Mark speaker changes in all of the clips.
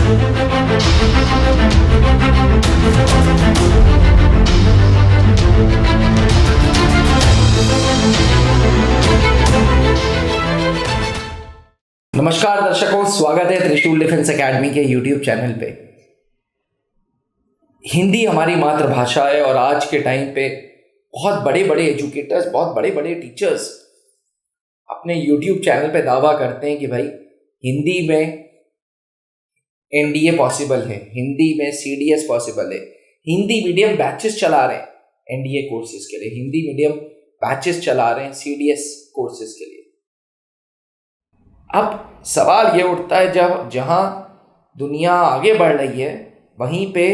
Speaker 1: नमस्कार दर्शकों, स्वागत है त्रिशूल डिफेंस एकेडमी के यूट्यूब चैनल पे। हिंदी हमारी मातृभाषा है और आज के टाइम पे बहुत बड़े बड़े एजुकेटर्स, बहुत बड़े बड़े टीचर्स अपने यूट्यूब चैनल पे दावा करते हैं कि भाई हिंदी में एनडीए पॉसिबल है, हिंदी में सीडीएस पॉसिबल है। हिंदी मीडियम बैचेस चला रहे हैं एनडीए कोर्सेज के लिए, हिंदी मीडियम बैचेस चला रहे हैं सीडीएस कोर्सेज के लिए। अब सवाल ये उठता है, जब जहाँ दुनिया आगे बढ़ रही है वहीं पे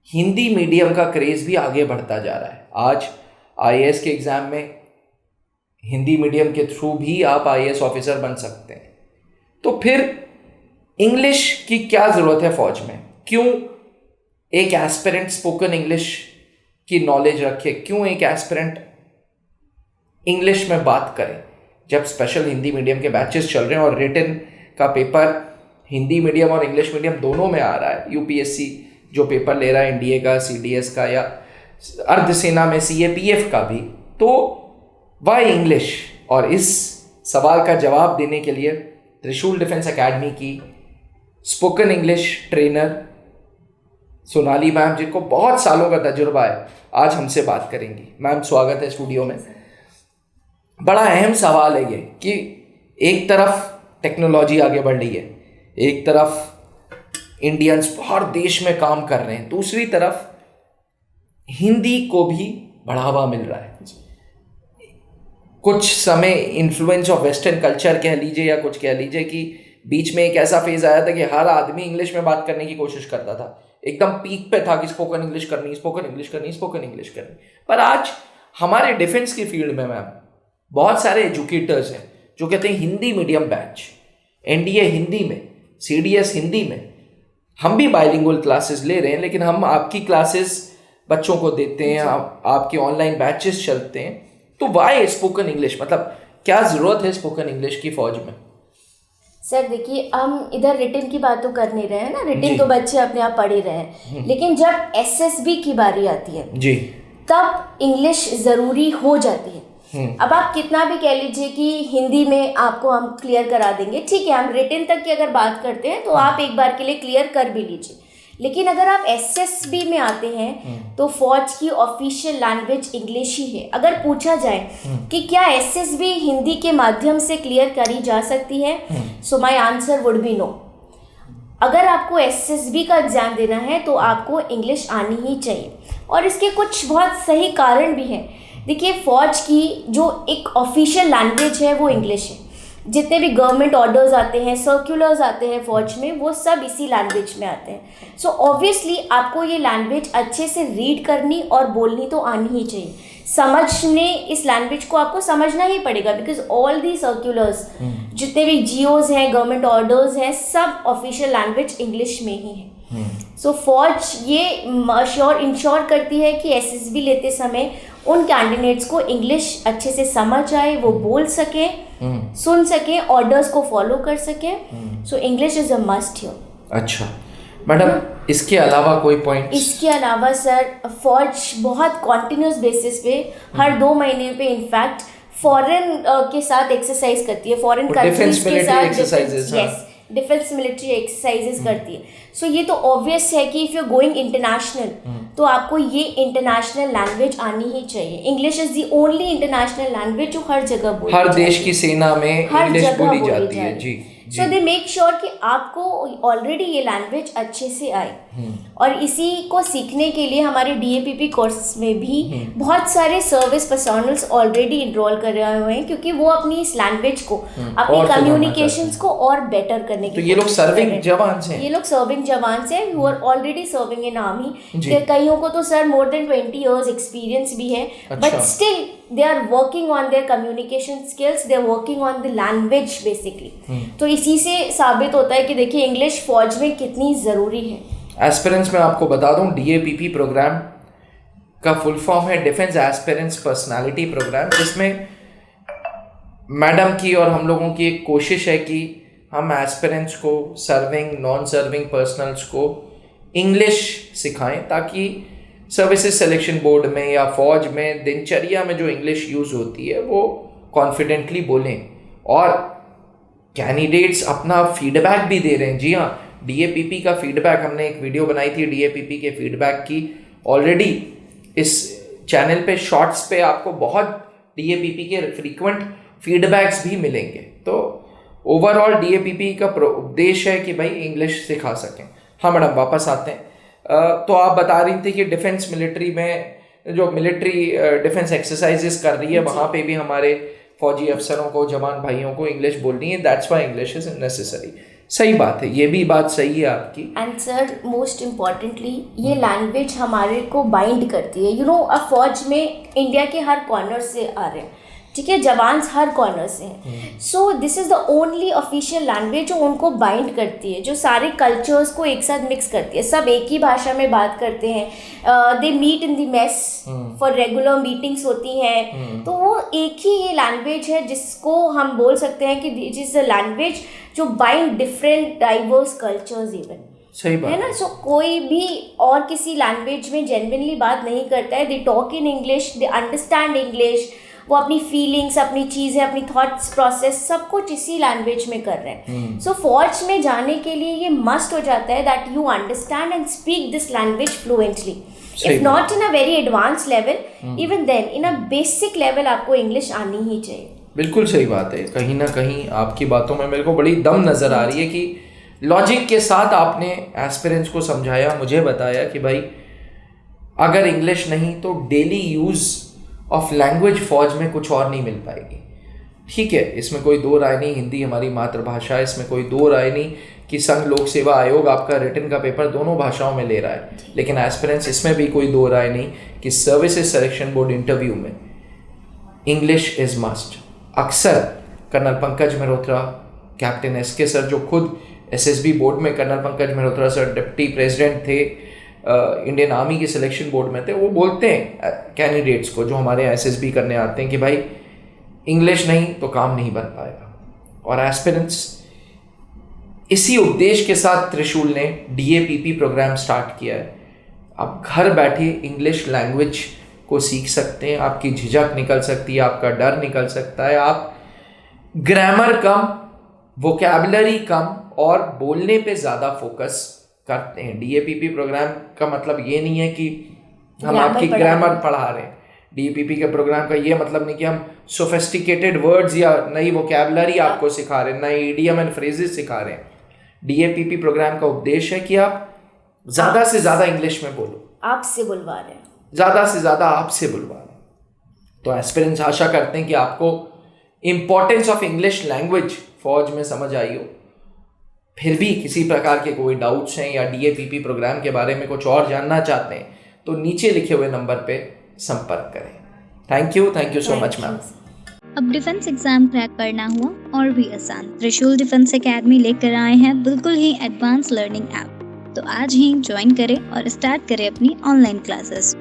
Speaker 1: हिंदी मीडियम का क्रेज़ भी आगे बढ़ता जा रहा है। आज आईएएस के एग्ज़ाम में हिंदी मीडियम के थ्रू भी आप आईएएस ऑफिसर बन सकते हैं। तो फिर इंग्लिश की क्या ज़रूरत है फ़ौज में? क्यों एक एस्पिरेंट स्पोकन इंग्लिश की नॉलेज रखे? क्यों एक एस्पिरेंट इंग्लिश में बात करे जब स्पेशल हिंदी मीडियम के बैचेस चल रहे हैं और रिटन का पेपर हिंदी मीडियम और इंग्लिश मीडियम दोनों में आ रहा है? यूपीएससी जो पेपर ले रहा है एनडीए का, सीडीएस का या अर्धसेना में सीएपीएफ का भी, तो वाई इंग्लिश? और इस सवाल का जवाब देने के लिए त्रिशूल डिफेंस एकेडमी की spoken English trainer Sonali ma'am, जिनको बहुत सालों का तजुर्बा है, आज हमसे बात करेंगी। मैम स्वागत है स्टूडियो में। बड़ा अहम सवाल है ये कि एक तरफ टेक्नोलॉजी आगे बढ़ रही है, एक तरफ इंडियंस हर देश में काम कर रहे हैं, दूसरी तरफ हिंदी को भी बढ़ावा मिल रहा है। कुछ समय इन्फ्लुएंस ऑफ वेस्टर्न कल्चर कह लीजिए या कुछ कह लीजिए कि बीच में एक ऐसा फेज आया था कि हर आदमी इंग्लिश में बात करने की कोशिश करता था, एकदम पीक पे था कि स्पोकन इंग्लिश करनी, स्पोकन इंग्लिश करनी, स्पोकन इंग्लिश करनी। पर आज हमारे डिफेंस की फील्ड में मैम बहुत सारे एजुकेटर्स हैं जो कहते हैं Hindi medium batch, NDA Hindi में, सीडीएस हिंदी में। हम भी बाइलिंगुअल क्लासेस ले रहे हैं, लेकिन हम आपकी क्लासेस बच्चों को देते हैं, आपके ऑनलाइन बैचेस चलते हैं। तो वाई स्पोकन इंग्लिश? मतलब क्या ज़रूरत है स्पोकन इंग्लिश की फ़ौज में?
Speaker 2: सर देखिए, हम इधर रिटन की बात तो कर नहीं रहे हैं ना, रिटन तो बच्चे अपने आप पढ़ ही रहे हैं, लेकिन जब एसएसबी की बारी आती है जी, तब इंग्लिश ज़रूरी हो जाती है। अब आप कितना भी कह लीजिए कि हिंदी में आपको हम क्लियर करा देंगे, ठीक है, हम रिटन तक की अगर बात करते हैं तो आप एक बार के लिए क्लियर कर भी लीजिए, लेकिन अगर आप एसएसबी में आते हैं तो फौज की ऑफिशियल लैंग्वेज इंग्लिश ही है। अगर पूछा जाए कि क्या एसएसबी हिंदी के माध्यम से क्लियर करी जा सकती है, so my answer would be no. अगर आपको एसएसबी का एग्जाम देना है तो आपको इंग्लिश आनी ही चाहिए, और इसके कुछ बहुत सही कारण भी हैं। देखिए, फ़ौज की जो एक ऑफिशियल लैंग्वेज है वो इंग्लिश है। जितने भी गवर्नमेंट ऑर्डर्स आते हैं, सर्कुलर्स आते हैं फ़ौज में, वो सब इसी लैंग्वेज में आते हैं। सो ऑब्वियसली आपको ये लैंग्वेज अच्छे से रीड करनी और बोलनी तो आनी ही चाहिए। समझने इस लैंग्वेज को आपको समझना ही पड़ेगा, बिकॉज ऑल दी सर्कुलर्स, जितने भी जीओज हैं, गवर्नमेंट ऑर्डर्स हैं, सब ऑफिशियल लैंग्वेज इंग्लिश में ही है। सो फौज ये इंश्योर करती है कि एसएसबी लेते समय उन कैंडिडेट्स को इंग्लिश अच्छे से समझ आए, वो बोल सके, सुन सके, ऑर्डर्स को फॉलो कर सके। So English is a must here.
Speaker 1: अच्छा मैडम, इसके अलावा कोई पॉइंट?
Speaker 2: इसके अलावा सर, फौज बहुत कॉन्टिन्यूस बेसिस पे हर 2 महीने पे इनफैक्ट फॉरेन के साथ एक्सरसाइज करती है, फॉरेन कंट्रीज के साथ डिफेंस मिलिट्री एक्सरसाइजेस करती है। सो ये तो ऑब्वियस है कि इफ़ यू गोइंग इंटरनेशनल तो आपको ये इंटरनेशनल लैंग्वेज आनी ही चाहिए। English is the only international language जो हर जगह बोली
Speaker 1: हर देश की सेना में इंग्लिश बोली जाती है जी।
Speaker 2: सो दे मेक श्योर कि आपको ऑलरेडी ये लैंग्वेज अच्छे से आए, और इसी को सीखने के लिए हमारे डीएपीपी कोर्स में भी बहुत सारे सर्विस पर्सनल्स ऑलरेडी इनरोल कर रहे हुए हैं, क्योंकि वो अपनी इस लैंग्वेज को, अपनी कम्युनिकेशंस को और बेटर करने की।
Speaker 1: तो ये लोग सर्विंग जवान हैं?
Speaker 2: ये लोग सर्विंग जवान हैं who are already serving in army. कईयों को तो sir more than 20 years experience भी है, but still they are working on their communication skills, they are working on the language basically। तो इसी से साबित होता है कि देखिए इंग्लिश फौज में कितनी ज़रूरी है।
Speaker 1: एस्पिरेंट्स में आपको बता दूं, डीएपीपी प्रोग्राम का फुल फॉर्म है डिफेंस एस्पिरेंट्स पर्सनालिटी प्रोग्राम, जिसमें मैडम की और हम लोगों की एक कोशिश है कि हम एस्पिरेंट्स को, सर्विंग नॉन सर्विंग पर्सनल्स को इंग्लिश सिखाएं, ताकि सर्विसेज सिलेक्शन बोर्ड में या फौज में दिनचर्या में जो इंग्लिश यूज़ होती है वो कॉन्फिडेंटली बोलें। और कैंडिडेट्स अपना फीडबैक भी दे रहे हैं। जी हाँ, डीएपीपी का फीडबैक, हमने एक वीडियो बनाई थी डीएपीपी के फीडबैक की, ऑलरेडी इस चैनल पे शॉर्ट्स पे आपको बहुत डीएपीपी के फ्रीक्वेंट फीडबैक्स भी मिलेंगे। तो ओवरऑल डीएपीपी का उद्देश्य है कि भाई इंग्लिश सिखा सकें। हाँ मैडम, वापस आते हैं। तो आप बता रही थी कि डिफेंस मिलिट्री में जो मिलिट्री डिफेंस एक्सरसाइजेस कर रही है, वहाँ पे भी हमारे फौजी अफसरों को, जवान भाइयों को इंग्लिश बोलनी है। That's why English is necessary. सही बात है, ये भी बात सही है आपकी।
Speaker 2: एंड सर मोस्ट इम्पॉर्टेंटली ये लैंग्वेज हमारे को बाइंड करती है। अब फौज में इंडिया के हर कॉर्नर से आ रहे हैं, ठीक है, जवान हर कॉर्नर से हैं। So this is the only official language जो उनको बाइंड करती है, जो सारे कल्चर्स को एक साथ मिक्स करती है। सब एक ही भाषा में बात करते हैं। They meet in the mess for regular meetings होती हैं। तो वो एक ही ये लैंग्वेज है जिसको हम बोल सकते हैं कि दिस इज द लैंग्वेज जो bind different diverse cultures even.
Speaker 1: सही बात
Speaker 2: है ना। सो कोई भी और किसी लैंग्वेज में जेन्युइनली बात नहीं करता है। They talk in English, they understand English, वो अपनी फीलिंग्स, अपनी चीज़ें, अपनी थॉट्स प्रोसेस सब कुछ इसी लैंग्वेज में कर रहे हैं। सो फौज में जाने के लिए ये मस्ट हो जाता है that you understand and speak this language fluently. If not in a very advance level, even then in a basic level आपको इंग्लिश आनी ही चाहिए।
Speaker 1: बिल्कुल सही बात है। कहीं ना कहीं आपकी बातों में मेरे को बड़ी दम नज़र आ रही है कि लॉजिक के साथ आपने एस्पिरेंट्स को समझाया, मुझे बताया कि भाई अगर इंग्लिश नहीं तो डेली यूज़ ऑफ लैंग्वेज फौज में कुछ और नहीं मिल पाएगी। ठीक है, इसमें कोई दो राय नहीं, हिंदी हमारी मातृभाषा है, इसमें कोई दो राय नहीं कि संघ लोक सेवा आयोग आपका रिटन का पेपर दोनों भाषाओं में ले रहा है। लेकिन एस्पिरेंट्स, इसमें भी कोई दो राय नहीं कि सर्विसेज सिलेक्शन बोर्ड इंटरव्यू में इंग्लिश इज मस्ट। अक्सर colonel Pankaj Mehrotra, captain SK sir जो खुद एसएसबी बोर्ड में, colonel Pankaj Mehrotra sir deputy president थे इंडियन आर्मी के सिलेक्शन बोर्ड में थे, वो बोलते हैं कैंडिडेट्स को जो हमारे एसएसबी करने आते हैं कि भाई इंग्लिश नहीं तो काम नहीं बन पाएगा। और एस्पिरेंट्स इसी उद्देश्य के साथ त्रिशूल ने डीएपीपी प्रोग्राम स्टार्ट किया है। आप घर बैठे इंग्लिश लैंग्वेज को सीख सकते हैं, आपकी झिझक निकल सकती है, आपका डर निकल सकता है, आप ग्रामर कम, वोकैबुलरी कम और बोलने पे ज़्यादा फोकस करते हैं। डीएपीपी प्रोग्राम का मतलब ये नहीं है कि हम आपकी ग्रामर पढ़ा रहे हैं। डीएपीपी के प्रोग्राम का ये मतलब नहीं कि हम सोफिस्टिकेटेड वर्ड्स या नई वोकैबुलरी आपको सिखा रहे हैं, नई इडियम एंड फ्रेजेस सिखा रहे हैं। डीएपीपी प्रोग्राम का उद्देश्य है कि आप ज़्यादा से ज़्यादा इंग्लिश में बोलो,
Speaker 2: आपसे बुलवा रहे हैं,
Speaker 1: ज़्यादा से ज़्यादा आपसे बुलवा रहे हैं। तो एस्पिरेंट्स आशा करते हैं कि आपको इम्पोर्टेंस ऑफ इंग्लिश लैंग्वेज फौज में समझ आई हो। फिर भी किसी प्रकार के कोई डाउट्स हैं या डीएपीपी प्रोग्राम के बारे में कुछ और जानना चाहते हैं तो नीचे लिखे हुए नंबर पे संपर्क करें। Thank you so much ma'am.
Speaker 3: अब डिफेंस एग्जाम क्रैक करना हुआ और भी आसान, त्रिशूल डिफेंस एकेडमी लेकर आए हैं बिल्कुल ही एडवांस लर्निंग ऐप। तो आज ही ज्वाइन करें और स्टार्ट करें अपनी ऑनलाइन क्लासेस।